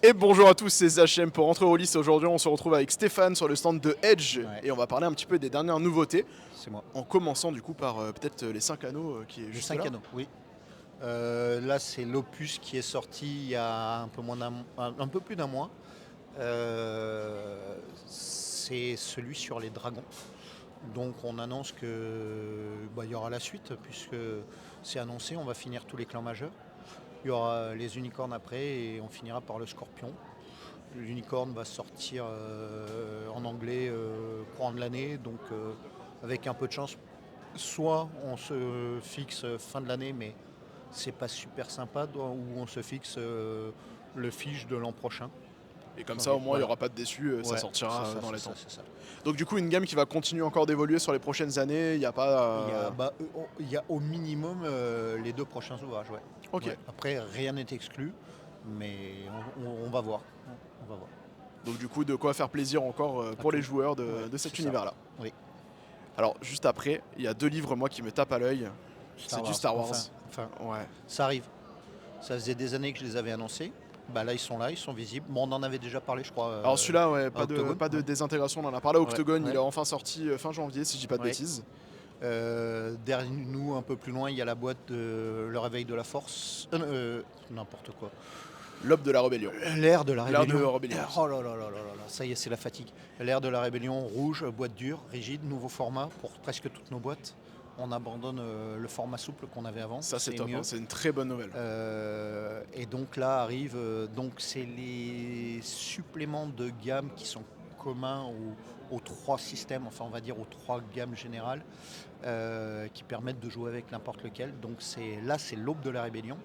Et bonjour à tous, c'est Zachem pour Rentrer au lycée. Aujourd'hui, on se retrouve avec Stéphane sur le stand de Edge et on va parler un petit peu des dernières nouveautés. C'est moi. En commençant du coup par peut-être les 5 anneaux qui est Les juste 5 là. anneaux, oui. Là, c'est l'opus qui est sorti il y a un peu plus d'un mois. C'est celui sur les dragons. Donc on annonce que il y aura la suite puisque c'est annoncé, on va finir tous les clans majeurs. Il y aura les unicornes après et on finira par le scorpion. L'unicorne va sortir en anglais courant de l'année, donc avec un peu de chance, soit on se fixe fin de l'année, mais c'est pas super sympa, ou on se fixe le fiche de l'an prochain. Et comme ça, Oui, au moins, il n'y voilà. aura pas de déçus, ça Ouais, sortira c'est ça, dans les c'est temps. ça, c'est ça. Donc du coup, une gamme qui va continuer encore d'évoluer sur les prochaines années. Il n'y a pas... Il y a au minimum les 2 prochains ouvrages, ouais. Ok. Ouais. Après, rien n'est exclu, mais on va voir. On va voir. Donc du coup, de quoi faire plaisir encore pour les joueurs de cet C'est ça. univers-là. Oui. Alors juste après, il y a 2 livres, moi, qui me tapent à l'œil. C'est du Star Wars. Enfin, Ouais. ça arrive. Ça faisait des années que je les avais annoncés. Là, ils sont là, ils sont visibles. Bon, on en avait déjà parlé, je crois. Alors celui-là, ouais, à Octogone, pas de ouais. désintégration, on en a parlé. Octogone, Ouais. il est enfin sorti fin janvier, si je dis pas de Ouais. bêtises. Derrière nous, un peu plus loin, il y a la boîte de Le Réveil de la Force. N'importe quoi. L'aube de la rébellion. L'ère de la L'ère rébellion. de rébellion. Oh là là là là là, ça y est, c'est la fatigue. L'ère de la rébellion, rouge, boîte dure, rigide, nouveau format pour presque toutes nos boîtes. On abandonne le format souple qu'on avait avant. Ça c'est top, mieux. hein, c'est une très bonne nouvelle. Et donc là arrive, donc c'est les suppléments de gamme qui sont communs aux 3 systèmes, enfin on va dire aux 3 gammes générales, qui permettent de jouer avec n'importe lequel. Donc c'est l'aube de la rébellion.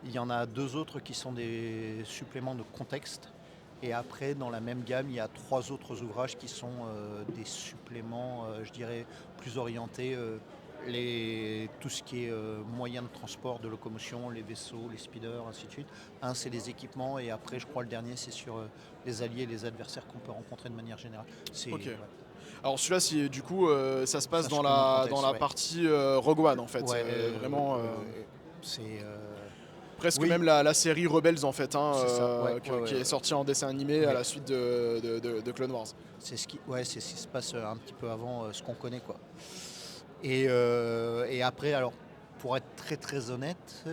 Il y en a 2 autres qui sont des suppléments de contexte. Et après, dans la même gamme, il y a 3 autres ouvrages qui sont des suppléments, je dirais, plus orientés. Tout ce qui est moyens de transport, de locomotion, les vaisseaux, les speeders, ainsi de suite. Un, c'est les équipements. Et après, je crois, le dernier, c'est sur les alliés et les adversaires qu'on peut rencontrer de manière générale. Ok. Ouais. Alors celui-là, du coup, ça se passe Ça, dans je connais le la, contexte, dans la ouais. partie Rogue One, en fait. Ouais, Vraiment, c'est... presque oui. même la série Rebels, en fait, hein, C'est ça, qui est sortie en dessin animé à la suite de Clone Wars. C'est ce qui se passe un petit peu avant ce qu'on connaît, quoi. Et après, alors, pour être très très honnête,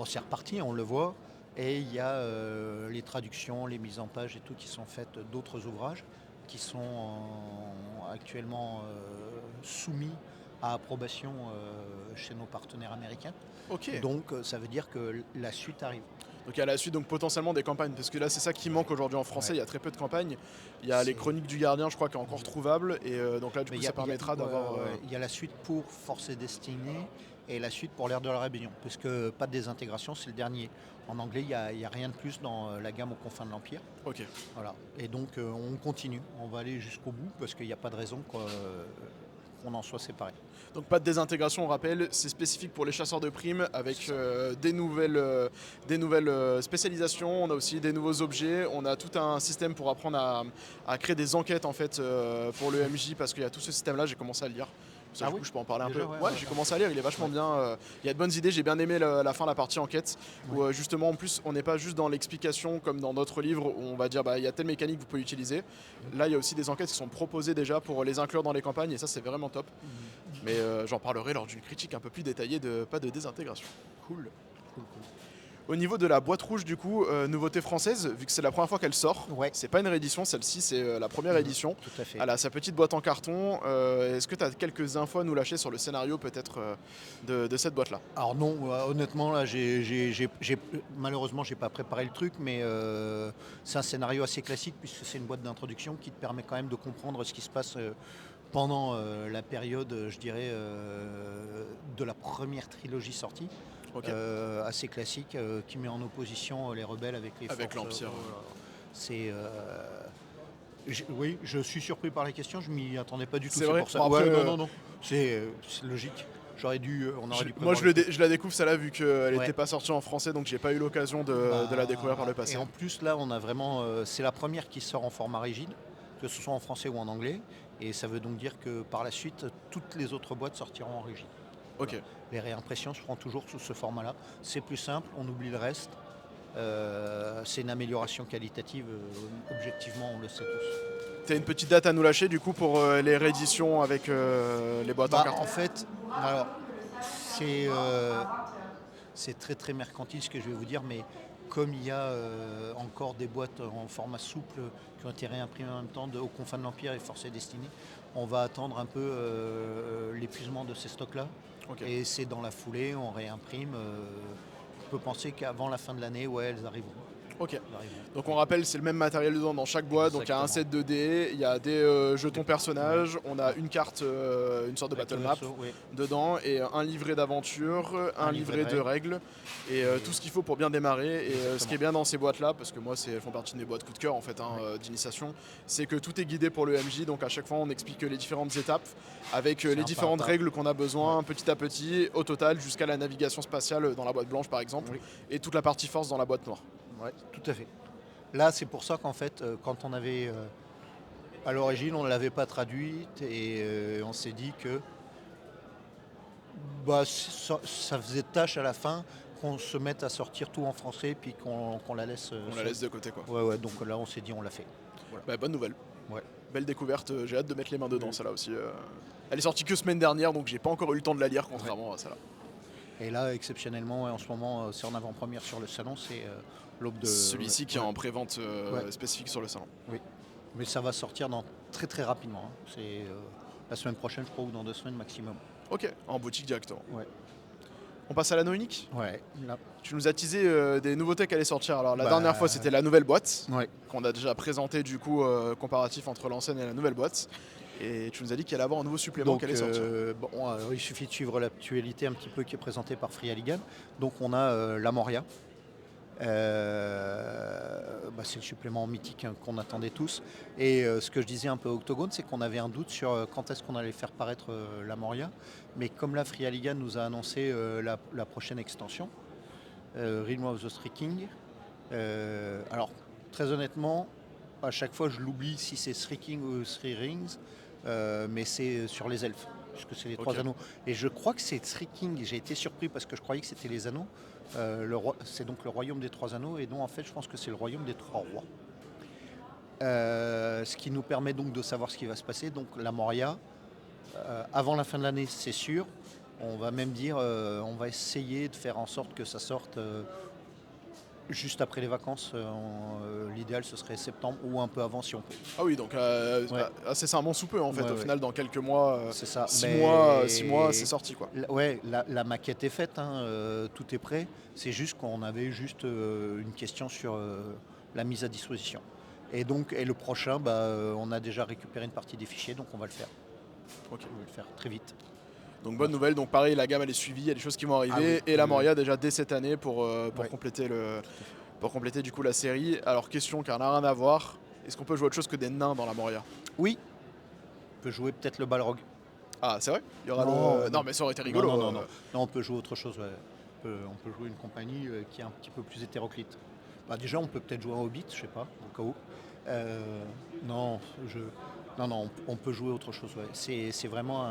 c'est reparti, on le voit. Et il y a les traductions, les mises en page et tout qui sont faites d'autres ouvrages qui sont actuellement soumis à approbation chez nos partenaires américains. Ok. Donc ça veut dire que la suite arrive. Donc à la suite, donc potentiellement des campagnes, parce que là c'est ça qui manque aujourd'hui en français, Ouais. il y a très peu de campagnes. Il y a les Chroniques du Gardien, je crois, qui est encore trouvable, et donc là du coup ça permettra d'avoir... Il y a la suite pour Force et Destinée et la suite pour l'ère de la rébellion, puisque pas de désintégration, c'est le dernier. En anglais, il n'y a rien de plus dans la gamme aux confins de l'Empire. Ok. Voilà. Et donc on continue, on va aller jusqu'au bout, parce qu'il n'y a pas de raison qu'on en soit séparés. Donc pas de désintégration, on rappelle, c'est spécifique pour les chasseurs de primes avec des nouvelles spécialisations, on a aussi des nouveaux objets, on a tout un système pour apprendre à créer des enquêtes en fait pour le MJ, parce qu'il y a tout ce système là, j'ai commencé à le lire. Ça, du coup, je peux en parler un peu. Ouais, j'ai commencé à lire, il est vachement bien. Il y a de bonnes idées, j'ai bien aimé la fin, la partie enquête, où justement en plus on n'est pas juste dans l'explication comme dans d'autres livres où on va dire il y a telle mécanique que vous pouvez utiliser. Là il y a aussi des enquêtes qui sont proposées déjà pour les inclure dans les campagnes et ça c'est vraiment top. Mais j'en parlerai lors d'une critique un peu plus détaillée de pas de désintégration. Cool. Au niveau de la boîte rouge, du coup, nouveauté française, vu que c'est la première fois qu'elle sort, c'est pas une réédition, celle-ci c'est la première édition. Tout à fait. Elle a sa petite boîte en carton. Est-ce que tu as quelques infos à nous lâcher sur le scénario peut-être de cette boîte-là? Alors non, honnêtement, là, malheureusement, j'ai pas préparé le truc, mais c'est un scénario assez classique puisque c'est une boîte d'introduction qui te permet quand même de comprendre ce qui se passe pendant la période, je dirais, de la première trilogie sortie. Okay. Assez classique, qui met en opposition les rebelles avec les avec forces. l'Empire. C'est... oui, je suis surpris par la question, je m'y attendais pas du tout. C'est vrai pour ça. bon, après, non. C'est logique. On aurait dû moi je la découvre celle-là vu qu'elle n'était pas sortie en français, donc j'ai pas eu l'occasion de la découvrir par le passé. Et en plus là on a vraiment, c'est la première qui sort en format rigide, que ce soit en français ou en anglais, et ça veut donc dire que par la suite toutes les autres boîtes sortiront en rigide. Ok. Voilà. Les réimpressions se feront toujours sous ce format-là. C'est plus simple, on oublie le reste. c'est une amélioration qualitative, objectivement, on le sait tous. Tu as une petite date à nous lâcher du coup pour les rééditions avec les boîtes en carton? En fait, alors, c'est c'est très très mercantile ce que je vais vous dire, mais comme il y a encore des boîtes en format souple qui ont été réimprimées en même temps aux confins de l'Empire et Force et Destinée, on va attendre un peu l'épuisement de ces stocks-là. Ok. Et c'est dans la foulée, on réimprime. On peut penser qu'avant la fin de l'année, ouais, elles arriveront. Ok. Elles arriveront. Donc on rappelle, c'est le même matériel dedans dans chaque boîte. Donc il y a un set Exactement. de dés, il y a des jetons personnages, on a une carte, une sorte de Avec battle le map verso, oui. dedans et un livret d'aventure, un livret de règles et tout ce qu'il faut pour bien démarrer. Et ce qui est bien dans ces boîtes-là, parce que moi elles font partie de mes boîtes coup de cœur en fait d'initiation, c'est que tout est guidé pour le MJ. Donc à chaque fois on explique les différentes étapes avec les différentes règles qu'on a besoin petit à petit au total jusqu'à la navigation spatiale dans la boîte blanche par exemple et toute la partie force dans la boîte noire. Ouais, tout à fait. Là, c'est pour ça qu'en fait, quand on avait. À l'origine, on ne l'avait pas traduite et on s'est dit que ça faisait tâche à la fin qu'on se mette à sortir tout en français puis qu'on la laisse. On la laisse de côté quoi. Ouais, donc là, on s'est dit, on l'a fait. Voilà. Bah, bonne nouvelle. Ouais. Belle découverte, j'ai hâte de mettre les mains dedans, celle-là aussi. Elle est sortie que semaine dernière, donc j'ai pas encore eu le temps de la lire, contrairement à celle-là. Et là, exceptionnellement, en ce moment, c'est en avant-première sur le salon, c'est l'aube de. Celui-ci qui est en pré-vente spécifique sur le salon. Oui, mais ça va sortir très très rapidement. Hein. C'est la semaine prochaine, je crois, ou dans 2 semaines maximum. Ok, en boutique directement. Ouais. On passe à l'anneau unique. Ouais. Là. Tu nous as teasé des nouveautés qui allaient sortir. Alors la dernière fois c'était la nouvelle boîte, qu'on a déjà présenté du coup comparatif entre l'ancienne et la nouvelle boîte. Et tu nous as dit qu'il allait y avoir un nouveau supplément qui allait sortir. Il suffit de suivre l'actualité un petit peu qui est présentée par Free Alligan. Donc on a la Moria. C'est le supplément mythique qu'on attendait tous. Et ce que je disais un peu à Octogone, c'est qu'on avait un doute sur quand est-ce qu'on allait faire paraître la Moria. Mais comme la Free Alligan nous a annoncé la prochaine extension, Realm of the Three Kings. Alors, très honnêtement, à chaque fois je l'oublie si c'est Three Kings ou Three Rings, mais c'est sur les elfes, puisque c'est les 3 anneaux. Et je crois que c'est Three Kings. J'ai été surpris parce que je croyais que c'était les anneaux. C'est donc le royaume des 3 anneaux, et non, en fait, je pense que c'est le royaume des 3 rois. Ce qui nous permet donc de savoir ce qui va se passer. Donc la Moria, avant la fin de l'année, c'est sûr. On va même dire, on va essayer de faire en sorte que ça sorte juste après les vacances. L'idéal, ce serait septembre ou un peu avant si on peut. Ah oui, donc incessamment sous peu en fait. Au final, dans quelques mois, c'est ça. 6 mois, c'est sorti quoi. La maquette est faite, hein, tout est prêt. C'est juste qu'on avait une question sur la mise à disposition. Et donc, le prochain, on a déjà récupéré une partie des fichiers, donc on va le faire. Ok. On va le faire très vite. Donc bonne nouvelle, donc pareil, la gamme elle est suivie, il y a des choses qui vont arriver, et la Moria déjà dès cette année pour compléter du coup la série. Alors question qui n'a rien à voir, est-ce qu'on peut jouer autre chose que des nains dans la Moria? Oui, on peut jouer peut-être le Balrog. Ah c'est vrai? Il y aura non mais ça aurait été rigolo. Non, on peut jouer autre chose, ouais. On peut jouer une compagnie qui est un petit peu plus hétéroclite. Déjà on peut peut-être jouer un Hobbit, je sais pas, au cas où. Non, on peut jouer autre chose, ouais. C'est vraiment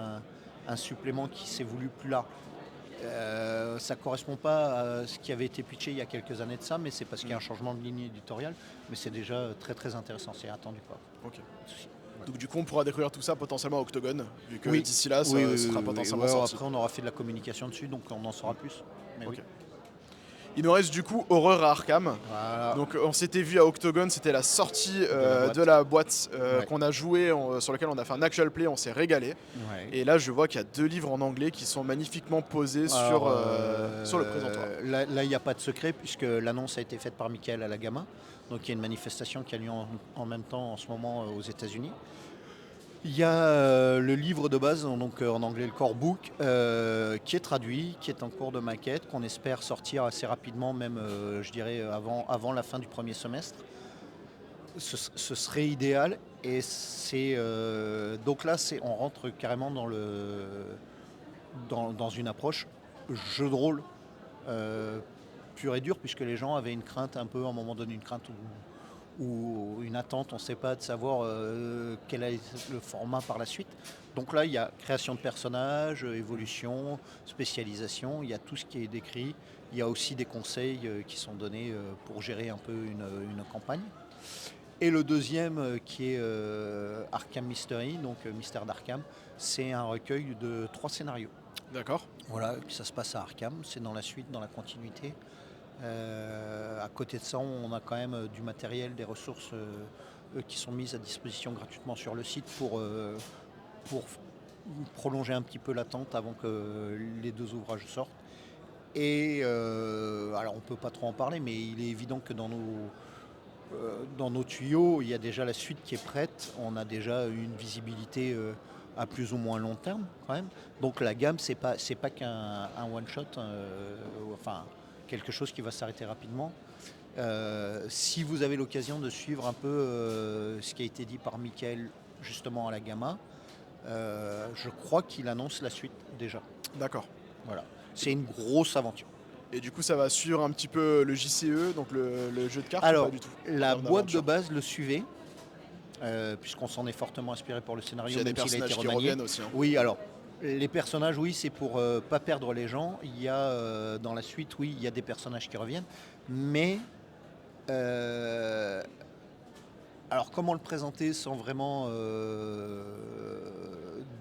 un supplément qui s'est voulu plus large. Ça ne correspond pas à ce qui avait été pitché il y a quelques années de ça, mais c'est parce qu'il y a un changement de ligne éditoriale. Mais c'est déjà très très intéressant, c'est attendu quoi. Ok. Donc du coup on pourra découvrir tout ça potentiellement à Octogone, vu que d'ici là ça sera potentiellement sorti. Après on aura fait de la communication dessus, donc on en saura plus. Mais okay. Il nous reste du coup Horreur à Arkham. Voilà. Donc on s'était vu à Octogone, c'était la sortie de la boîte qu'on a joué, sur laquelle on a fait un actual play, on s'est régalé. Ouais. Et là je vois qu'il y a 2 livres en anglais qui sont magnifiquement posés sur le présentoir. Là il n'y a pas de secret puisque l'annonce a été faite par Michael Alagama. Donc il y a une manifestation qui a lieu en même temps en ce moment aux États-Unis. Il y a le livre de base, donc en anglais le core book, qui est traduit, qui est en cours de maquette, qu'on espère sortir assez rapidement, même je dirais avant la fin du premier semestre. Ce serait idéal. Et c'est donc là, on rentre carrément dans une approche jeu de rôle pur et dur, puisque les gens avaient une crainte un peu, à un moment donné, une crainte ou une attente, on ne sait pas, de savoir quel est le format par la suite. Donc là, il y a création de personnages, évolution, spécialisation, il y a tout ce qui est décrit. Il y a aussi des conseils qui sont donnés pour gérer un peu une campagne. Et le deuxième qui est Arkham Mystery, donc Mystère d'Arkham, c'est un recueil de 3 scénarios. D'accord. Voilà, ça se passe à Arkham, c'est dans la suite, dans la continuité. À côté de ça, on a quand même du matériel, des ressources qui sont mises à disposition gratuitement sur le site pour prolonger un petit peu l'attente avant que les 2 ouvrages sortent. Et alors on ne peut pas trop en parler, mais il est évident que dans nos tuyaux, il y a déjà la suite qui est prête. On a déjà une visibilité à plus ou moins long terme quand même. Donc la gamme, c'est pas qu'un one shot, enfin quelque chose qui va s'arrêter rapidement. Si vous avez l'occasion de suivre un peu ce qui a été dit par Mickaël justement à la Gamma, je crois qu'il annonce la suite déjà. D'accord. Voilà. C'est une grosse aventure. Et du coup, ça va suivre un petit peu le JCE, donc le jeu de cartes, ou Alors, pas du tout en la termes boîte de d'aventure? base le suivait, puisqu'on s'en est fortement inspiré pour le Il scénario, y a des même s'il a été personnages qui remanié. reviennent aussi. Hein. Oui, alors, les personnages, oui, c'est pour pas perdre les gens. Il y a, dans la suite, oui, il y a des personnages qui reviennent. Mais, alors, comment le présenter sans vraiment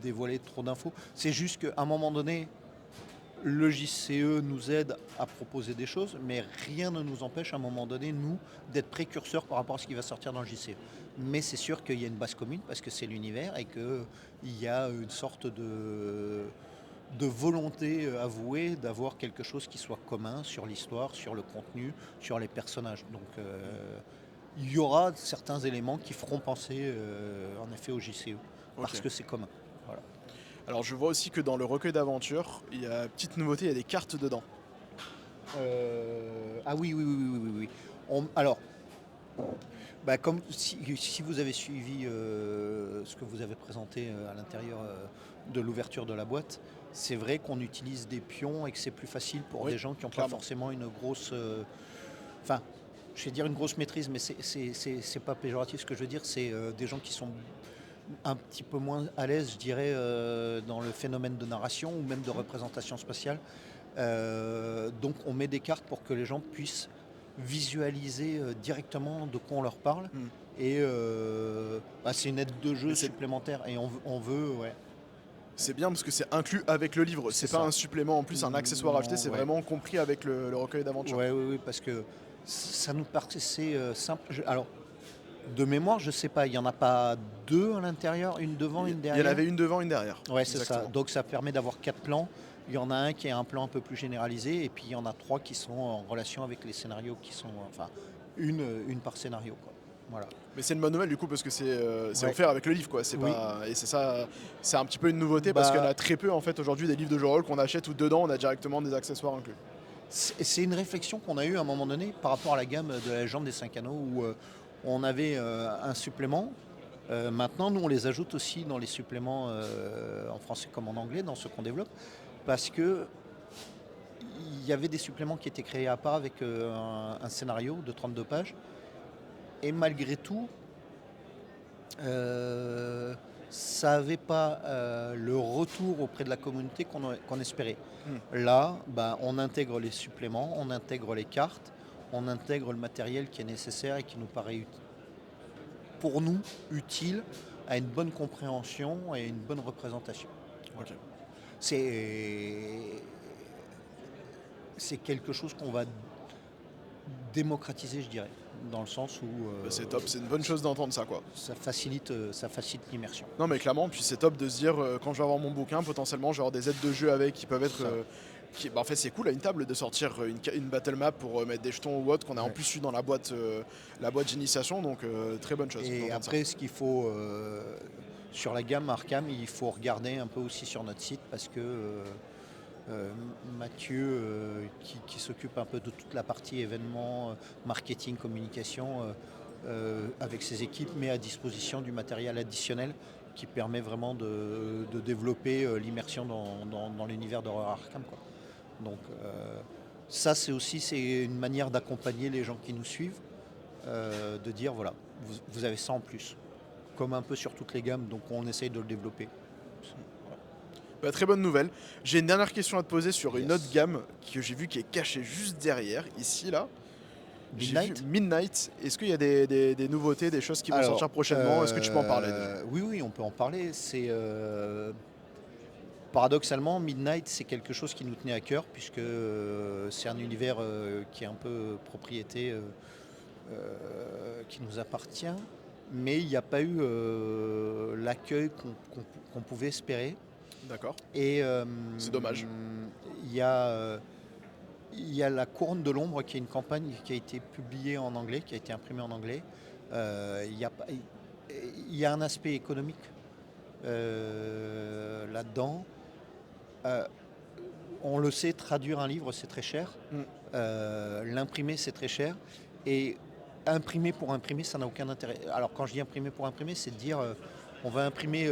dévoiler trop d'infos? C'est juste qu'à un moment donné, le JCE nous aide à proposer des choses, mais rien ne nous empêche à un moment donné, nous, d'être précurseurs par rapport à ce qui va sortir dans le JCE. Mais c'est sûr qu'il y a une base commune parce que c'est l'univers et qu'il y a une sorte de volonté avouée d'avoir quelque chose qui soit commun sur l'histoire, sur le contenu, sur les personnages. Donc il y aura certains éléments qui feront penser en effet au JCE parce Ok. que c'est commun. Voilà. Alors je vois aussi que dans le recueil d'aventures, il y a petite nouveauté, il y a des cartes dedans. Ah oui, oui, oui, oui, oui, oui. Alors, comme si vous avez suivi ce que vous avez présenté à l'intérieur de l'ouverture de la boîte, c'est vrai qu'on utilise des pions et que c'est plus facile pour Oui, des gens qui n'ont pas clairement. forcément une grosse... Enfin, je vais dire une grosse maîtrise, mais c'est pas péjoratif ce que je veux dire, c'est des gens qui sont un petit peu moins à l'aise, je dirais, dans le phénomène de narration ou même de représentation spatiale. Donc on met des cartes pour que les gens puissent visualiser directement de quoi on leur parle. Hmm. Et c'est une aide de jeu Mais c'est supplémentaire. Et on veut, ouais. c'est bien parce que c'est inclus avec le livre. C'est pas ça. un supplément en plus, un accessoire acheté, c'est Ouais. vraiment compris avec le recueil d'aventures. Ouais, oui, parce que ça nous paraissait simple. Alors, de mémoire, je sais pas, il n'y en a pas 2 à l'intérieur, une devant, une Il y en derrière. avait une devant, une derrière. Ouais, c'est ça. Exactement. Donc ça permet d'avoir 4 plans. Il y en a un qui est un plan un peu plus généralisé, et puis il y en a 3 qui sont en relation avec les scénarios qui sont, enfin, une par scénario, quoi. Voilà. Mais c'est une bonne nouvelle du coup parce que c'est Ouais. offert avec le livre quoi. Oui. Et c'est ça, c'est un petit peu une nouveauté parce qu'il y en a très peu en fait aujourd'hui des livres de jeu de rôle qu'on achète où dedans on a directement des accessoires inclus. C'est une réflexion qu'on a eue à un moment donné par rapport à la gamme de la légende des 5 anneaux où on avait un supplément. Maintenant, nous, on les ajoute aussi dans les suppléments en français comme en anglais, dans ceux qu'on développe, parce que il y avait des suppléments qui étaient créés à part avec un scénario de 32 pages. Et malgré tout, ça n'avait pas le retour auprès de la communauté qu'on espérait. Là, on intègre les suppléments, on intègre les cartes, on intègre le matériel qui est nécessaire et qui nous paraît pour nous utile à une bonne compréhension et une bonne représentation. Voilà. Ok. C'est quelque chose qu'on va démocratiser, je dirais, dans le sens où C'est top, c'est une bonne chose d'entendre ça quoi. ça facilite l'immersion. Non mais clairement, puis c'est top de se dire quand je vais avoir mon bouquin, potentiellement je vais avoir des aides de jeu avec qui peuvent être... en fait c'est cool à une table de sortir une battle map pour mettre des jetons ou autre qu'on a en plus eu dans la boîte d'initiation, donc très bonne chose. Et après ce qu'il faut sur la gamme Arkham, il faut regarder un peu aussi sur notre site parce que Mathieu qui s'occupe un peu de toute la partie événements, marketing, communication avec ses équipes met à disposition du matériel additionnel qui permet vraiment de développer l'immersion dans l'univers d'horreur Arkham, quoi. Donc ça c'est une manière d'accompagner les gens qui nous suivent de dire voilà, vous avez ça en plus, comme un peu sur toutes les gammes, donc on essaye de le développer. Bah, très bonne nouvelle. J'ai une dernière question à te poser sur une autre Yes. gamme que j'ai vu qui est cachée juste derrière, ici là. J'ai vu Midnight. Midnight. Est-ce qu'il y a des nouveautés, des choses qui vont Alors, sortir prochainement? Est-ce que tu peux en parler déjà? oui, oui, on peut en parler. Paradoxalement, Midnight, c'est quelque chose qui nous tenait à cœur, puisque c'est un univers qui est un peu propriété qui nous appartient, mais il n'y a pas eu l'accueil qu'on pouvait espérer. D'accord. Et C'est dommage. il y a, euh, il y a La Couronne de l'Ombre, qui est une campagne qui a été publiée en anglais, qui a été imprimée en anglais. Il y a un aspect économique là-dedans. Euh, on le sait, traduire un livre, c'est très cher. Mm. L'imprimer, c'est très cher. Et imprimer pour imprimer, ça n'a aucun intérêt. Alors quand je dis imprimer pour imprimer, c'est de dire on va imprimer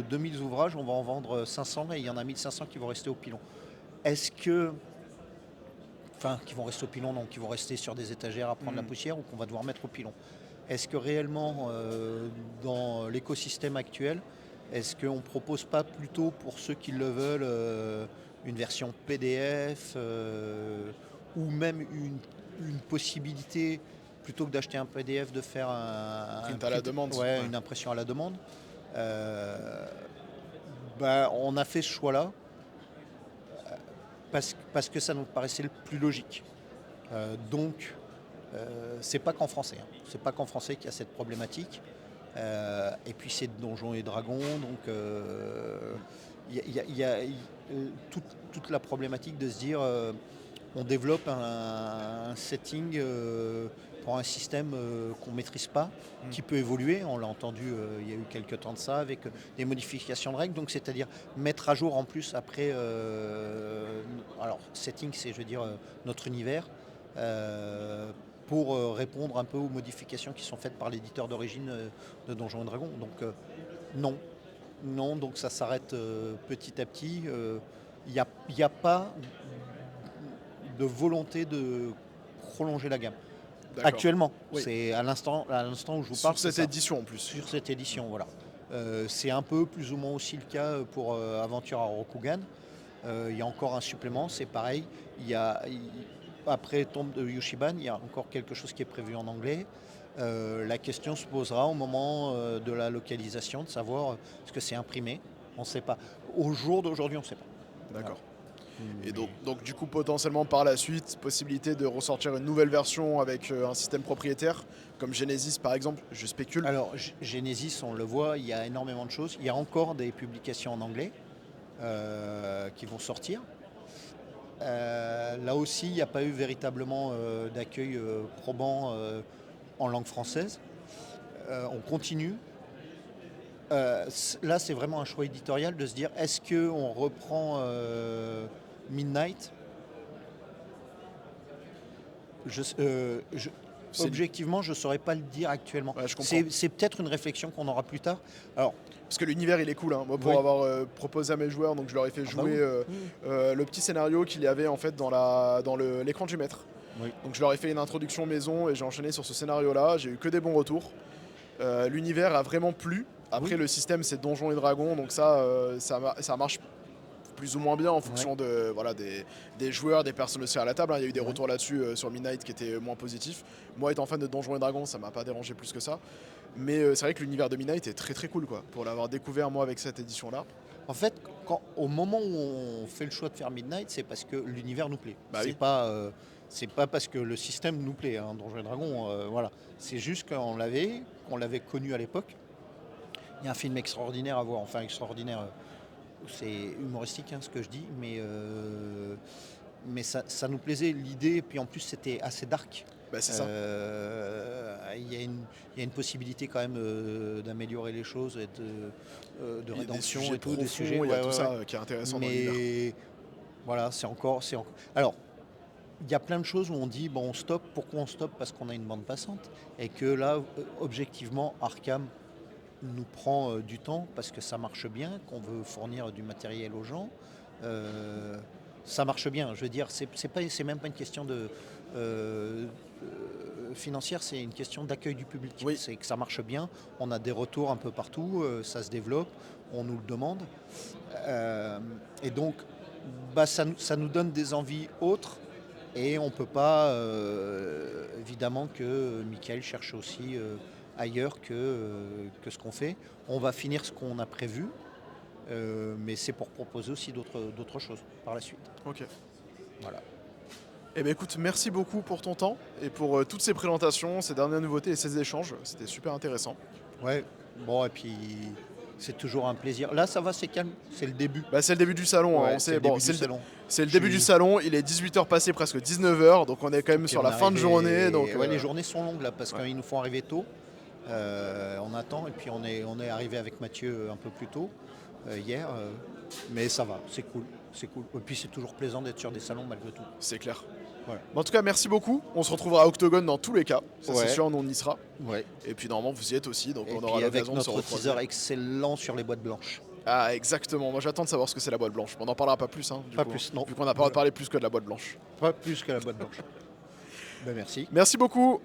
2000 ouvrages, on va en vendre 500 et il y en a 1500 qui vont rester au pilon. Est-ce que... Enfin, qui vont rester au pilon, non, qui vont rester sur des étagères à prendre la poussière ou qu'on va devoir mettre au pilon. Est-ce que réellement, dans l'écosystème actuel, est-ce qu'on ne propose pas plutôt pour ceux qui le veulent une version PDF ou même une possibilité, plutôt que d'acheter un PDF, de faire Print à la demande. ouais, une impression à la demande. On a fait ce choix-là parce que ça nous paraissait le plus logique. Donc, c'est pas qu'en français. C'est pas qu'en français qu'il y a cette problématique. Et puis c'est Donjons et Dragons, donc il y a toute la problématique de se dire on développe un setting pour un système qu'on ne maîtrise pas, qui peut évoluer. On l'a entendu il y a eu quelques temps de ça, avec des modifications de règles. Donc c'est-à-dire mettre à jour en plus après. Alors setting, c'est je veux dire notre univers. Pour répondre un peu aux modifications qui sont faites par l'éditeur d'origine de Donjons et Dragons. Donc non, non, donc ça s'arrête petit à petit. Il n'y a pas de volonté de prolonger la gamme. D'accord. Actuellement, Oui. c'est à l'instant où je vous parle. Sur cette édition en plus. Sur cette édition, voilà. C'est un peu plus ou moins aussi le cas pour Aventure à Rokugan. Il y a encore un supplément, c'est pareil. Après Tombe de Yushiban, il y a encore quelque chose qui est prévu en anglais. La question se posera au moment de la localisation, de savoir ce que c'est imprimé. On ne sait pas. Au jour d'aujourd'hui, on ne sait pas. D'accord. Et donc du coup potentiellement par la suite, possibilité de ressortir une nouvelle version avec un système propriétaire, comme Genesis par exemple, je spécule. Alors Genesis, on le voit, il y a énormément de choses. Il y a encore des publications en anglais qui vont sortir. Là aussi, il n'y a pas eu véritablement d'accueil probant en langue française. On continue. Là, c'est vraiment un choix éditorial de se dire est-ce qu'on reprend Midnight. Objectivement, je ne saurais pas le dire actuellement. Ouais, je comprends. C'est peut-être une réflexion qu'on aura plus tard. Alors, parce que l'univers il est cool, hein. Moi pour avoir proposé à mes joueurs, donc je leur ai fait jouer le petit scénario qu'il y avait en fait dans l'écran du maître. Oui. Donc je leur ai fait une introduction maison et j'ai enchaîné sur ce scénario là, j'ai eu que des bons retours. L'univers a vraiment plu. Après le système c'est Donjons et Dragons, donc ça marche plus ou moins bien en fonction des joueurs, des personnes aussi à la table. Il y a eu des retours là-dessus sur Midnight qui étaient moins positifs. Moi étant fan de Donjons et Dragons, ça m'a pas dérangé plus que ça. Mais c'est vrai que l'univers de Midnight est très très cool quoi, pour l'avoir découvert moi avec cette édition là. En fait, au moment où on fait le choix de faire Midnight, c'est parce que l'univers nous plaît. Bah c'est pas parce que le système nous plaît, hein, Donjons et Dragons, voilà. C'est juste qu'on l'avait connu à l'époque. Il y a un film extraordinaire à voir, enfin extraordinaire, c'est humoristique hein, ce que je dis, mais ça nous plaisait l'idée, et puis en plus c'était assez dark. Bah c'est ça. Il y a une possibilité quand même d'améliorer les choses, et de rédemption et tout, des sujets, il y a tout ça qui est intéressant dans l'univers. Mais voilà, c'est encore. Alors, il y a plein de choses où on dit bon, on stoppe. Pourquoi on stoppe? Parce qu'on a une bande passante et que là, objectivement, Arkham nous prend du temps parce que ça marche bien, qu'on veut fournir du matériel aux gens. Ça marche bien. Je veux dire, c'est même pas une question financière, c'est une question d'accueil du public. Oui. C'est que ça marche bien, on a des retours un peu partout, ça se développe, on nous le demande. Et donc, ça nous donne des envies autres. Et on ne peut pas, évidemment, que Michael cherche aussi ailleurs que ce qu'on fait. On va finir ce qu'on a prévu, mais c'est pour proposer aussi d'autres choses par la suite. Ok. Voilà. Eh bien écoute, merci beaucoup pour ton temps et pour toutes ces présentations, ces dernières nouveautés et ces échanges. C'était super intéressant. Ouais, bon, et puis c'est toujours un plaisir. Là, ça va, c'est calme, c'est le début. Bah, c'est le début du salon. Ouais, On c'est sait, le bon, début du salon. c'est le début du salon. Il est 18h passé, presque 19h. Donc on est quand même Puis sur on la est fin de arrivé- journée. Donc, ouais, les journées sont longues là, parce ouais. qu'ils nous font arriver tôt. On attend, et puis on est arrivé avec Mathieu un peu plus tôt hier. Mais ça va, c'est cool. C'est cool. Et puis c'est toujours plaisant d'être sur des salons malgré tout. C'est clair. Voilà. Bon, en tout cas, merci beaucoup. On se retrouvera à Octogone dans tous les cas. Ça, Ouais. c'est sûr, nous on y sera. Ouais. Et puis normalement, vous y êtes aussi. Donc Et on puis aura avec l'occasion de se notre retrouver. teaser excellent sur les boîtes blanches. Ah, exactement. Moi, j'attends de savoir ce que c'est la boîte blanche. On n'en parlera pas plus. Du Pas coup, plus, non. Vu qu'on n'a pas le droit de parler plus que de la boîte blanche. Pas plus que la boîte blanche. Ben merci. Merci beaucoup.